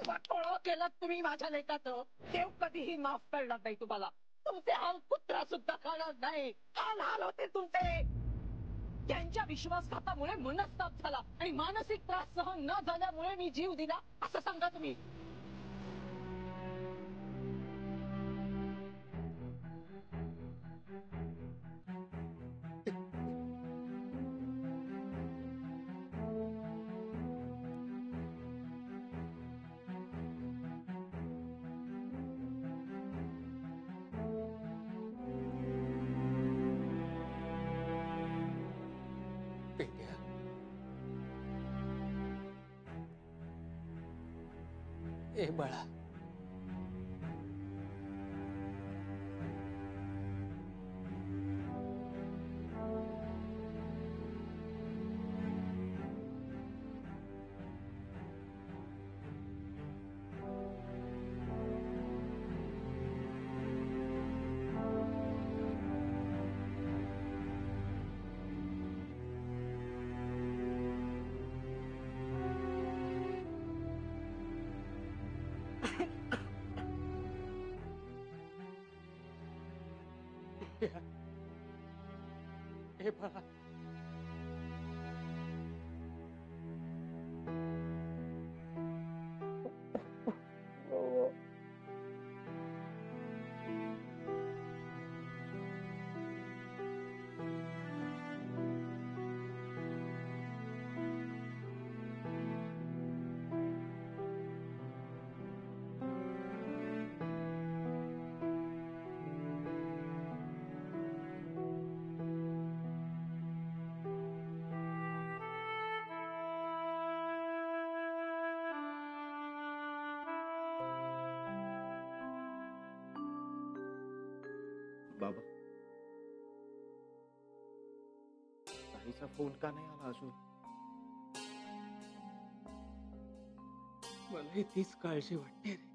वाटोळं केलं तुम्ही माझ्या लेकाचं. देव कधीही माफ करणार नाही तुम्हाला. तुमचे हाल कुत्रा सुद्धा करणार नाही. हाल होते तुमचे. त्यांच्या विश्वासघातामुळे मनस्ताप झाला आणि मानसिक त्रास सहन न झाल्यामुळे मी जीव दिला असं सांगा तुम्ही. ए बाळा, ए बाळा, बाबा, ताईचा फोन का नाही आला अजून? मला तीच काळजी वाटते रे.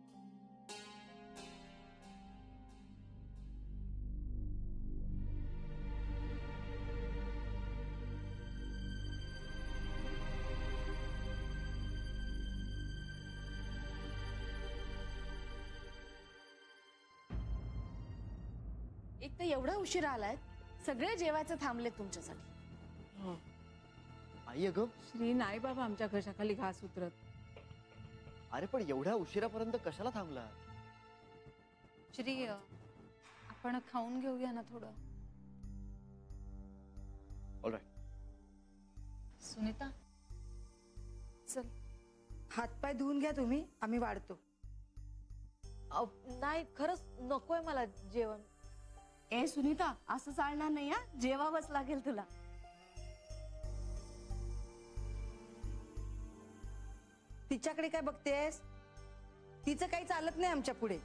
एक तर एवढा उशीर आलाय, सगळे जेवायचं थांबले तुमच्यासाठी. आई अगं, श्री नाही बाबा आमच्या घशाखाली घास उतरत. अरे पण एवढ्या उशिरापर्यंत कशाला थांबला? श्री, आपण खाऊन घेऊया ना थोडं. ऑलराईट. सुनीता, चल. हातपाय धुवून घ्या तुम्ही, आम्ही वाढतो. नाही, खरंच नकोय मला जेवण. ए सुनीता, असं चालणार नाही हा, जेवावंच लागेल तुला. तिच्याकडे काय बघतेस? तिचं काही चालत नाही आमच्या पुढे.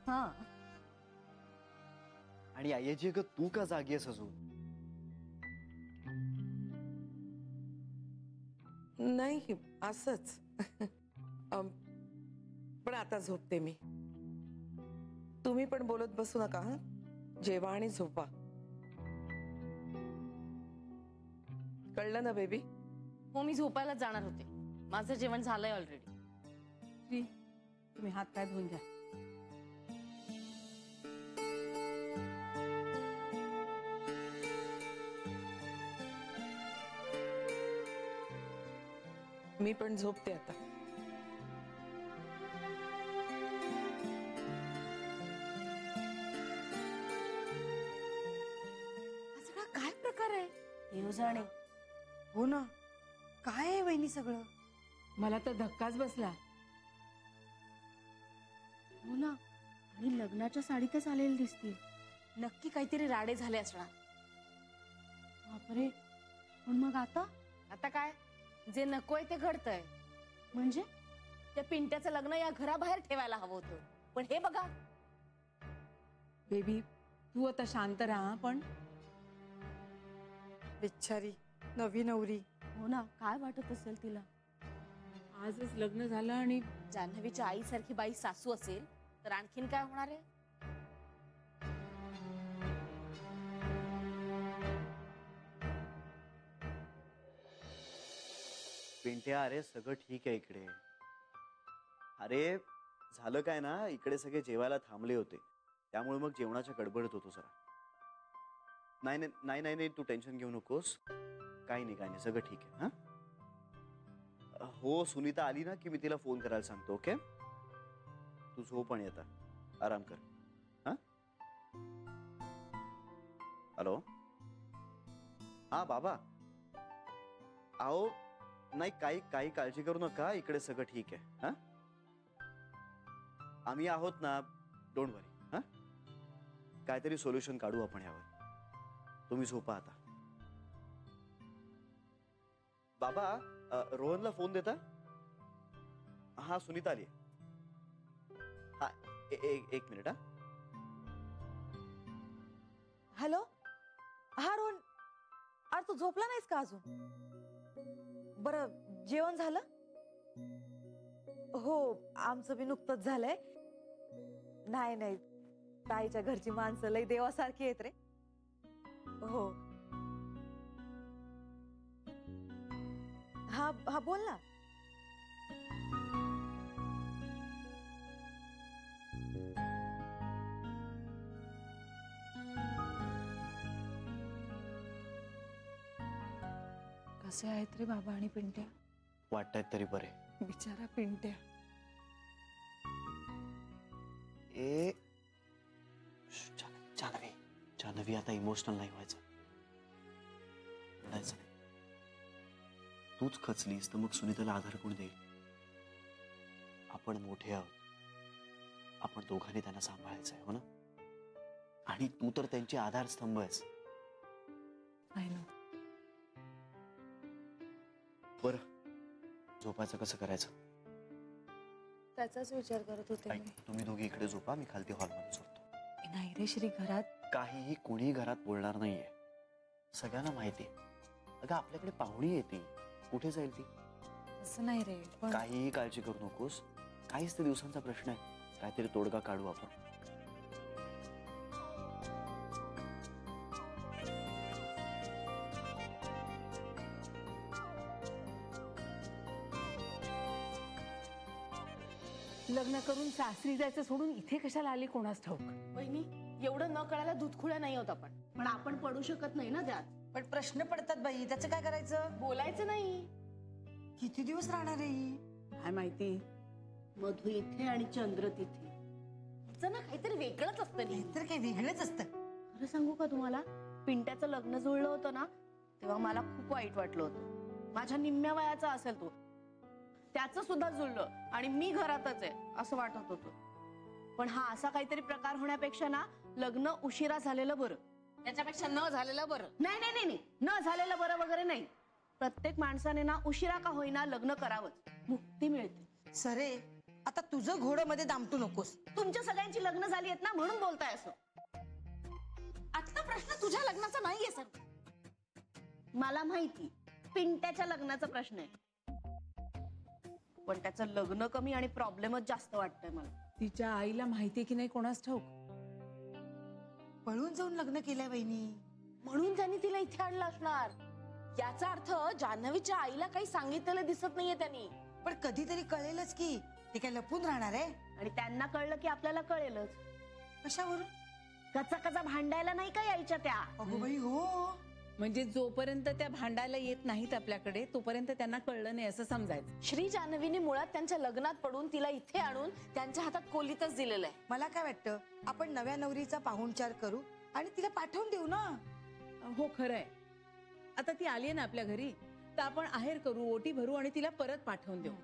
हा. आणि आईजी अगं, तू का जागी आहेस अजून? नाही, असंच. पण आता झोपते मी. तुम्ही पण बोलत बसू नका. हा, जेवा आणि झोपा. कळलं ना बेबी? हो, मी झोपायला जाणार होते. माझं जेवण झालंय ऑलरेडी. श्री, तुम्ही हात पाय धुवून घ्या. मी पण झोपते आता. काय प्रकार आहे? देव जाणे. हो ना, काय आहे वहिनी सगळं? मला तर धक्काच बसला. हो ना, आणि लग्नाच्या साडीतच आलेली दिसतील. नक्की काहीतरी राडे झाले असणार. बापरे, पण मग आता काय? जे नकोय ते घडतंय. म्हणजे त्या पिंट्याचं लग्न या घराबाहेर ठेवायला हवं होतं, पण हे बघा. बेबी, तू आता शांत राहा. पण बिचारी नवी नवरी. हो ना, काय वाटत असेल तिला? आजच लग्न झालं आणि जान्हवीच्या आईसारखी बाई सासू असेल तर आणखीन काय होणार आहे? पिंट्या, अरे सगळं ठीक आहे इकडे. अरे झालं काय ना, इकडे सगळे जेवायला थांबले होते, त्यामुळे मग जेवणाच्या गडबडत होतो जरा. नाही नाही नाही नाही नाही, तू टेन्शन घेऊ नकोस. काही नाही सगळं ठीक आहे. हा हो, सुनीता आली ना की मी तिला फोन करायला सांगतो. ओके, तू झोप आणि आता आराम कर. हा हॅलो, हा बाबा. अहो नाही, काही काळजी करू नका, इकडे सगळं ठीक आहे. हा आम्ही आहोत ना, डोंट वरी. हा काहीतरी सोल्युशन काढू आपण यावर. तुम्ही झोपा आता. बाबा, रोहनला फोन देता? हा, सुनीता आली. हा एक मिनिट. हा हॅलो, हा रोहन, अरे तू झोपला नाहीस का अजून? बरं, जेवण झालं? हो, आमचं बी नुकतंच झालंय. नाही, ताईच्या घरची माणसं लई देवासारखी आहेत रे. हो, हा बोल ना. कसे आहेत रे बाबा आणि पिंट्या? वाटतायत तरी बरे. बिचारा पिंट्या. ए जानवी, आता इमोशनल नाही व्हायचं. रडायचं नाही. तूच खचलीस तर मग सुनीताला आधार कोण देईल? आपण मोठे आहोत, आपण दोघांनी त्यांना सांभाळायचं आहे, हो ना? आणि तू तर त्यांची आधारस्तंभ आहेस. बर, झोपायचं कसं करायचं? त्याचाच विचार करत होते ऐक, तुम्ही दोघी इकडे झोपा, मी खालती हॉलमध्ये झोपतो. नाही रे श्री, घरात काहीही कोणी घरात बोलणार नाहीये, सगळ्यांना माहिती. अगं आपल्याकडे पाहुणी येते, कुठे जाईल ती? असं नाही रे, पण काहीही काळजी करू नकोस. काहीच ते दिवसांचा प्रश्न आहे, काहीतरी तोडगा काढू आपण. लग्न करून सासरी जायचं सोडून इथे कशाला आली कोणास ठाऊक. बहिणी, एवढं न कळायला दूधखुळ्या नाही होत आपण. पण आपण पडू शकत नाही ना त्यात. पण प्रश्न पडतात बाई, त्याचं काय करायचं? बोलायचं नाही. किती दिवस राहणार आहे ही? काय माहिती, मधु इथे आणि चंद्र तिथे. तिचं ना काहीतरी वेगळंच असतं. नाही तर काही वेगळंच असतं. खरं सांगू का तुम्हाला, पिंट्याचं लग्न जुळलं होतं ना, तेव्हा मला खूप वाईट वाटलं होतं. माझ्या निम्म्या वयाचा असेल तो, त्याचं सुद्धा जुळलं आणि मी घरातच आहे असं वाटत होतं. पण हा असा काहीतरी प्रकार होण्यापेक्षा ना, लग्न उशिरा झालेलं बरं. त्याच्यापेक्षा न झालेलं बरं. नाही, न झालेलं बरं वगैरे नाही. प्रत्येक माणसाने ना उशिरा का होईना लग्न करावंच, मुक्ती मिळते. सरे, आता तुझं घोडं मध्ये दामटू नकोस. तुमच्या सगळ्यांची लग्न झाली आहेत ना, म्हणून बोलताय असं. आता प्रश्न तुझ्या लग्नाचा नाहीये सर. मला माहिती पिंट्याच्या लग्नाचा प्रश्न आहे, पण त्याचं लग्न कमी आणि प्रॉब्लेमच जास्त वाटतंय मला. तिच्या आईला माहितीये की नाही कोणास ठाऊक. पळून जाऊन लग्न केलंय बहिणी, म्हणून त्यांनी तिला इथे आणलं असणार. याचा अर्थ जान्हवीच्या आईला काही सांगितलेलं दिसत नाहीये त्यांनी. पण कधीतरी कळेलच की ते काय लपून राहणार आहे. आणि त्यांना कळलं की आपल्याला कळेलच. कशावरून? कचा भांडायला नाही का यायच्या त्या. अगो बाई, हो. म्हणजे जोपर्यंत त्या भांडायला येत नाहीत आपल्याकडे, तोपर्यंत त्यांना कळलं नाही असं समजायचं. श्री जान्हवीने मुळात त्यांच्या लग्नात पडून तिला इथे आणून त्यांच्या हातात कोलीतच दिलेलं आहे. मला काय वाटतं, आपण नव्या नवरीचा पाहुणचार करू आणि तिला पाठवून देऊ ना. हो खरंय, आता ती आली ना आपल्या घरी, तर आपण आहेर करू, ओटी भरू आणि तिला परत पाठवून देऊ.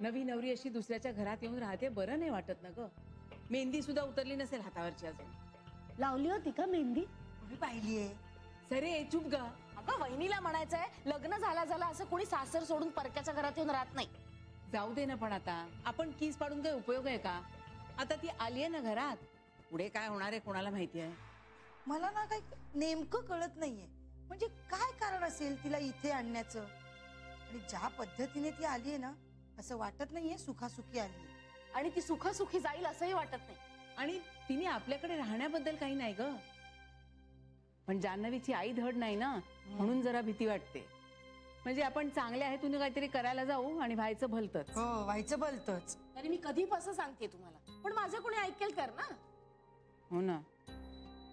नवी नवरी अशी दुसऱ्याच्या घरात येऊन राहते, बरं नाही वाटत ना ग. मेहंदी सुद्धा उतरली नसेल हातावरची अजून. लावली होती का मेहंदी? मी पाहिलीये. सरे चुप ग. अगं वहिनीला म्हणायचंय, लग्न झाला असं कोणी सासर सोडून परक्याच्या घरात येऊन राहत नाही. जाऊ दे ना, पण आता आपण कीस पाडून काही उपयोग आहे का? आता ती आलीये ना घरात, पुढे काय होणार आहे कोणाला माहिती आहे. मला ना काही नेमकं कळत नाहीये, म्हणजे काय कारण असेल तिला इथे आणण्याचं. आणि ज्या पद्धतीने ती आलीये ना, असं वाटत नाहीये सुखासुखी आली. आणि ती सुखासुखी जाईल असंही वाटत नाही. आणि तिने आपल्याकडे राहण्याबद्दल काही नाही ग, पण जान्हवीची आई धड नाही ना, म्हणून जरा भीती वाटते. म्हणजे आपण चांगल्या हेतून काहीतरी करायला जाऊ आणि व्हायचं भलतंच. हो व्हायचं भलतंच. तरी मी कधीपासून सांगते तुम्हाला, पण माझं कोणी ऐकेल कर ना. हो ना,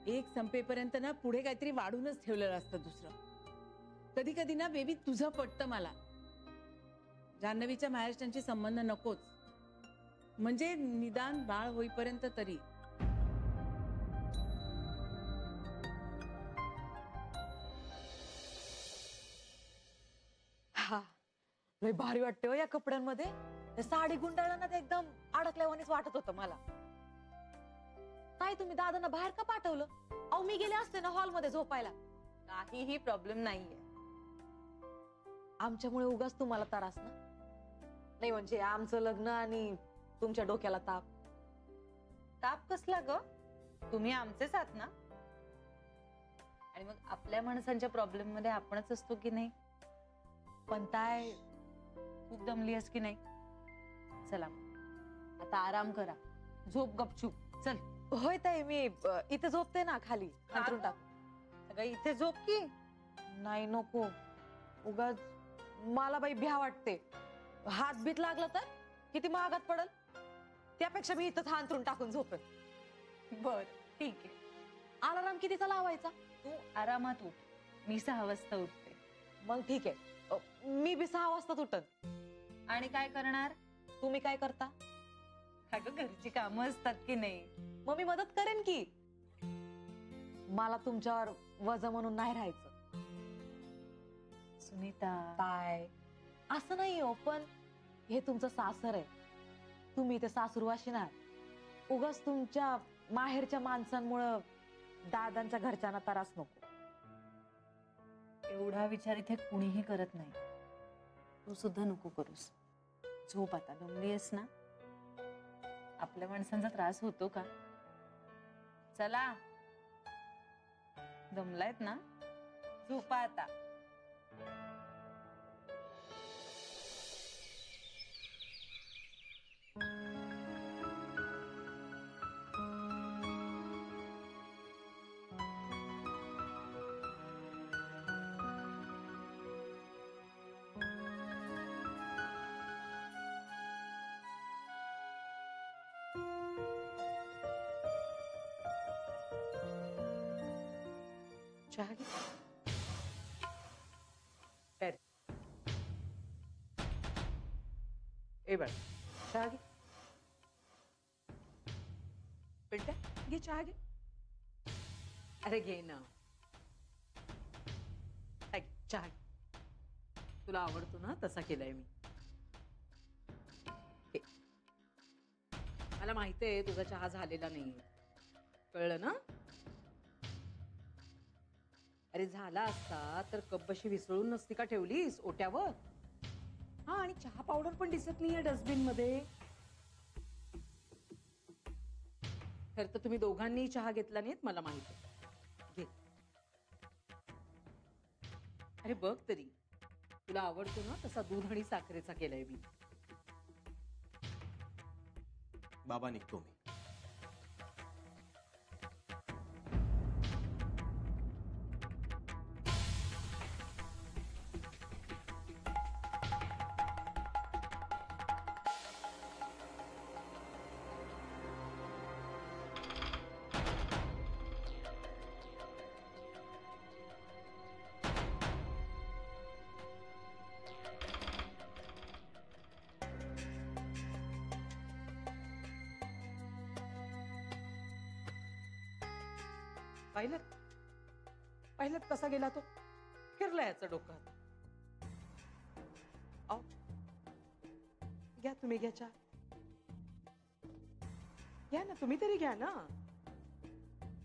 एक संपेपर्यंत ना पुढे काहीतरी वाढूनच ठेवलेलं असतं दुसरं. कधी कधी ना बेबी तुझं पटतं मला. जान्हवीच्या महाराष्ट्रांची संबंध नकोच, म्हणजे निदान बाळ होईपर्यंत तरी. हा लय भारी वाटते हो या कपड्यांमध्ये. ते साडी गुंडाळताना ते एकदम अडकल्यावानीच वाटत होतं मला. काय तुम्ही दादांना बाहेर का पाठवलं? अहो मी गेले असते ना हॉलमध्ये झोपायला. काहीही प्रॉब्लेम नाहीये. आमच्यामुळे उगाच तुम्हाला त्रास ना? नाही म्हणजे आमचं लग्न आणि तुमच्या डोक्याला ताप. ताप कसला ग? तुम्ही आमचेच आहात ना? आणि मग आपल्या माणसांच्या प्रॉब्लेम मध्ये आपणच असतो की नाही? पण ताय खूप दमली आहेस की नाही? चला आता आराम करा, झोप गपचूप. चल. होय ताई मी इथे झोपते ना खाली अंथरूण टाक. अगं इथे झोप की. नाही नको, उगाच मला बाई भ्या वाटते. हात बीत लागला तर किती महागात पडल. त्यापेक्षा मी इथंच अंथरूण टाकून झोपेन. बर ठीक आहे. अलार्म कितीचा लावायचा? तू आरामात उठ, मी 6 वाजता उठते. मग ठीक आहे, मी बी 6 वाजता उठन. आणि काय करणार? तुम्ही काय करता? अगं घरची कामं असतात की नाही, मग मी मदत करेन की. मला तुमच्यावर वजा म्हणून नाही राहायचं. सुनीता काय असं नाही हो, पण हे तुमचं सासर आहे. तुम्ही इथे सासरू वाशिनार. उगाच तुमच्या माहेरच्या माणसांमुळं दादांच्या घरच्यांना त्रास नको. एवढा विचार इथे कुणीही करत नाही. तू सुद्धा नको करूस. झोप आता, दमलीयस ना? आपल्या माणसांचा त्रास होतो का? चला, दमलायत ना? झोपा आता. चहा घे. प्यारे. ए बाळ चहा घे. बेटा घे चहा घे. अरे घे ना. चहा तुला आवडतो ना तसा केलाय मी. मला माहितीये तुझा चहा झालेला नाही, कळलं ना? अरे झाला असता तर कपबशी विसळून नसती का ठेवलीस ओट्यावर? हा, आणि चहा पावडर पण दिसत नाहीये डस्टबिन मध्ये. खर तर तुम्ही दोघांनी चहा घेतला नाहीत मला माहिती. घे. अरे बघ तरी, तुला आवडतो ना तसा दूध आणि साखरेचा केलाय मी. बाबा निघतो मी. पाहिलं कसा गेला तो? फिरला याचं डोकं. घ्या तुम्ही, घ्या चहा. घ्या ना तुम्ही तरी, घ्या ना.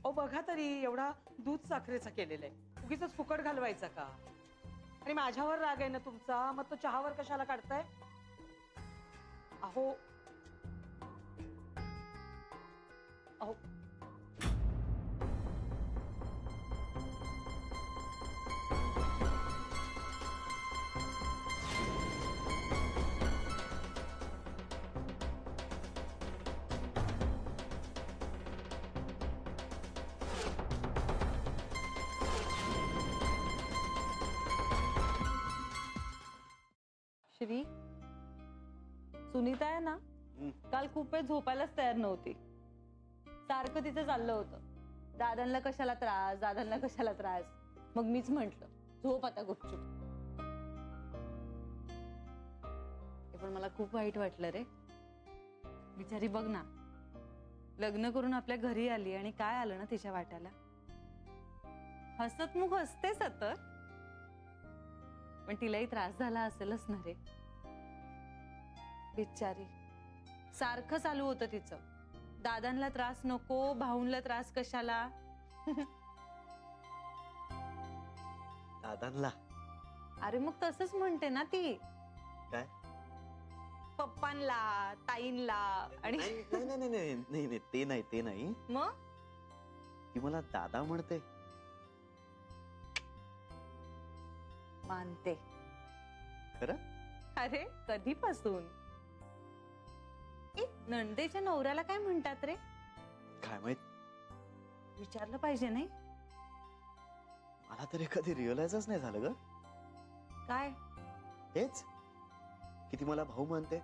ओ बघा तरी, एवढा दूध साखरेचा केलेला आहे, उगीच फुकट घालवायचा का? आणि माझ्यावर राग आहे ना तुमचा, मग तो चहावर कशाला काढताय? अहो अहो श्री, सुनीता आहे ना, काल खूप वेळ झोपायलाच तयार नव्हती. सारखं तिचं चाललं होतं, दादांना कशाला त्रास, दादांना कशाला त्रास. मग मीच म्हंटल झोप आता गुपचूप. हे पण मला खूप वाईट वाटलं रे. बिचारी बघ ना, लग्न करून आपल्या घरी आली आणि काय आलं ना तिच्या वाट्याला. हसतमुख हसते सतत, पण तिलाही त्रास झाला असेलच ना रे. बिचारी, सारखं चालू होतं तिचं, दादांना त्रास नको, भाऊंला त्रास कशाला. दादांना? अरे मग तसंच म्हणते ना ती. काय? पप्पांना, ताईंला आणि नाही नाही नाही नाही नाही नाही, ते नाही, ते नाही. मग ती मला दादा म्हणते. मानते. खरं? अरे कधीपासून? नंदेच्या नवऱ्याला काय म्हणतात रे? काय माहित, विचारलं पाहिजे नाही? मला तरी कधी रिअलाइजच नाही झालं ग. काय? हेच की ती मला भाऊ म्हणते.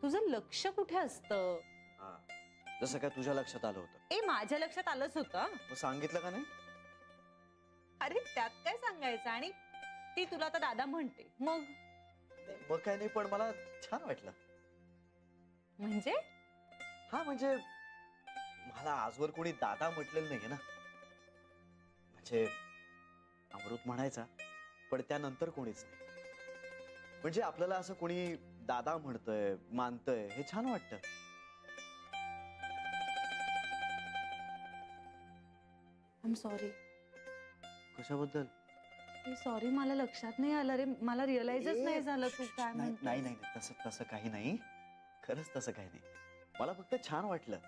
तुझं लक्ष कुठे असतं? जसं काय तुझ्या लक्षात आलं होतं. ए, माझ्या लक्षात आलंच होतं. मग सांगितलं का नाही? अरे त्यात काय सांगायचं, आणि ती तुला तर दादा म्हणते, मग मग काय नाही, पण मला छान वाटलं. म्हणजे हा म्हणजे मला आजवर कोणी दादा म्हटलेलं नाहीये ना. म्हणजे अमृत म्हणायचा, पण त्यानंतर कोणीच नाही. म्हणजे आपल्याला असं कोणी दादा म्हणतंय, मानतंय, हे छान वाटतं. I am sorry. कशाबद्दल? सॉरी, मला लक्षात नाही आलं रे, मला रिअलाइजच नाही झालं तू काय नाही म्हणते. नाही नाही, तसं तसं काही नाही, खरंच तसं काही नाही. मला फक्त छान वाटलं.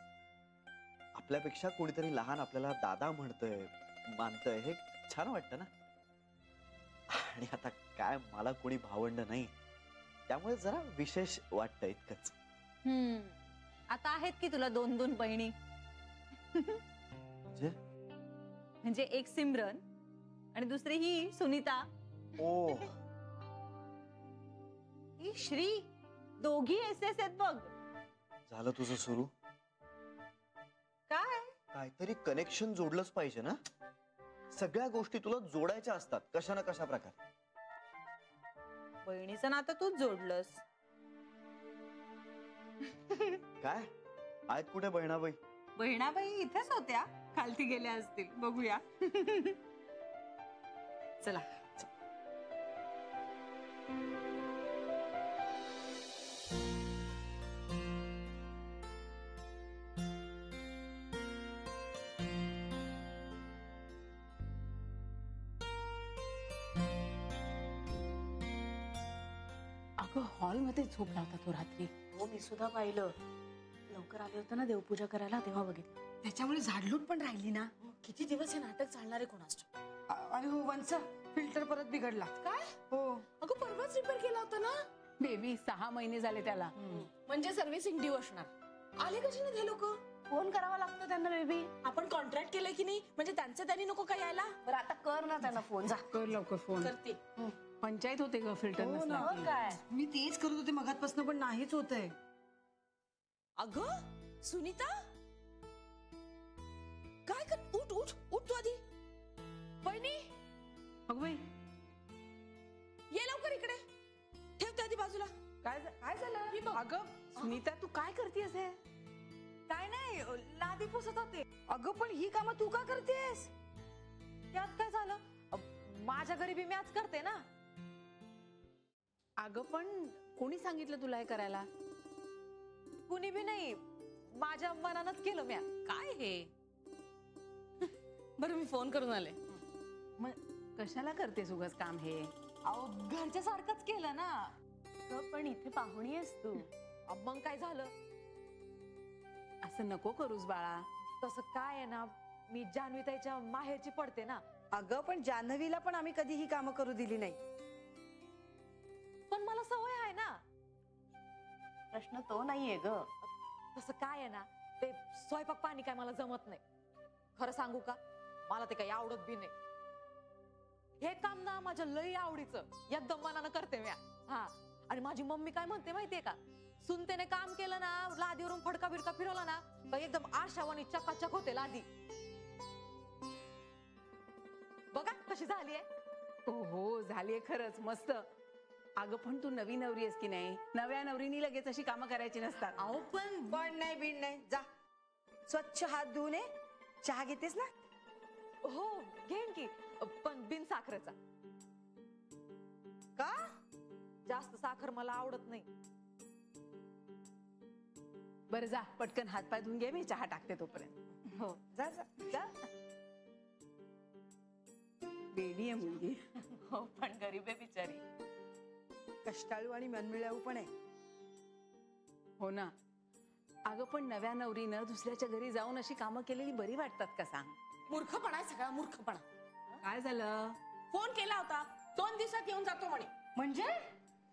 आपल्यापेक्षा कोणीतरी लहान आपल्याला दादा म्हणतंय, मानतंय, हे छान वाटतं ना. आणि आता काय, मला कोणी भावंड नाही, त्यामुळे जरा विशेष वाटतं इतकंच. आता आहेत की तुला 2-2 बहिणी. म्हणजे एक सिमरन आणि दुसरी ही सुनीता. ओ, ही श्री, दोघी SS आहेत बघ. झालं तुझं सुरू. काय? काहीतरी कनेक्शन जोडलंच पाहिजे ना. सगळ्या गोष्टी तुला जोडायच्या असतात कशा ना कशा प्रकारे. बहिणीचं नातं तूच जोडलंस. काय आहेत कुठे बहिणाबाई? बहिणाबाई इथेच होत्या, खालती गेल्या असतील, बघूया. चला. अगं हॉलमध्ये झोपला होता तो रात्री. हो, मी सुद्धा पाहिलं. लवकर आले होते ना देवपूजा करायला, तेव्हा बघितलं. त्याच्यामुळे झाडलूट पण राहिली ना. किती दिवस हे नाटक चालणार आहे कोणास ठाऊक. अरे हो वंश, फिल्टर परत बिघडला. काय? हो. अगं परवाच रिपेअर केला होता ना. बेबी 6 महिने झाले त्याला. म्हणजे सर्व्हिसिंग ड्यू असणार. आले कशी नाही ते लोक? फोन करावा लागतो त्यांना बेबी. आपण कॉन्ट्रॅक्ट केलंय की नाही, म्हणजे त्यांचं त्यांनी नको काय यायला. बरं आता कर ना त्यांना फोन. जा कर लवकर फोन. करते. पंचायत होते ग फिल्टर हो नसला ना. की. काय मी तेच करत होते मगातपासून, पण नाहीच होतंय. अगं सुनीता, काय कर? उठ उठ उठ तू आधी. बहिणी अगं बाई, ये लवकर इकडे. ठेव त्या आधी बाजूला. काय झालं? अगं सुनीता, तू काय करतेस हे? काय नाही, लादी पुसत होते. अगं पण ही कामं तू का करतेस? त्यात काय झालं? माझ्या घरी बी मी आज करते ना. अगं पण कोणी सांगितलं तुला हे करायला? कुणी बी नाही, माझ्या मनानच केलं म्या. काय हे? बरं मी फोन करून आले. मग कशाला करतेस उगाच काम हे? अहो घरच्या सारखंच केलं ना. पण इथे पाहुणी आहेस तू. मग काय झालं? असं नको करूस बाळा. तसं काय आहे ना, मी जान्हवीताईच्या माहेरची पडते ना. अगं पण जान्हवीला पण आम्ही कधी ही कामं करू दिली नाही. पण मला सवय आहे ना. प्रश्न तो नाहीये ग. तसं काय आहे ना, ते स्वयंपाक पाणी काय मला जमत नाही. खरं सांगू का, मला ते काही आवडत बी नाही. हे काम ना माझ्या लई आवडीचं, एकदम मनानं करते मी. हा, आणि माझी मम्मी काय म्हणते माहितीये का, सुनतेने काम केलं ना, लादीवरून फडका बिडका फिरवला ना, का एकदम आशावानी चकाचक होते लादी. बघा कशी झालीये. हो झालीये खरंच मस्त. अगं पण तू नवी नवरी आहेस की नाही, नव्या नवरीनी लगेच अशी कामं करायची नसतात. अहो पण पण नाही बिन नाही, जा स्वच्छ हात धुवून ये. चहा घेतेस ना? हो घेईन की, पण बिन साखरेचा. का? जास्त साखर मला आवडत नाही. बरं जा पटकन हातपाय धुवून घे, मी चहा टाकते तोपर्यंत. हो, जा जा जा. वेडी आहे मुलगी. हो पण गरीब आहे बिचारी. कष्टाळू आणि मनमिळाऊ पण आहे. हो ना. अगं पण नव्या नवरीनं दुसऱ्याच्या घरी जाऊन अशी कामं केलेली बरी वाटतात का सांग? मूर्खपणा आहे सगळा, मूर्खपणा. काय झालं? फोन केला होता, 2 दिवसात येऊन जातो म्हणे.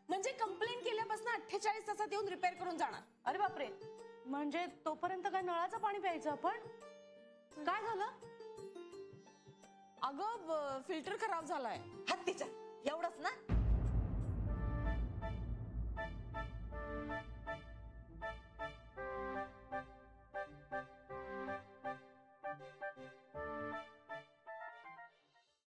म्हणजे कंप्लेंट केल्यापासून 48 तासात येऊन रिपेअर करून जाणार. अरे बापरे, म्हणजे तोपर्यंत काय नळाचं पाणी प्यायचं आपण? काय झालं? अगं फिल्टर खराब झालाय. हत्तीच्या एवढंच ना?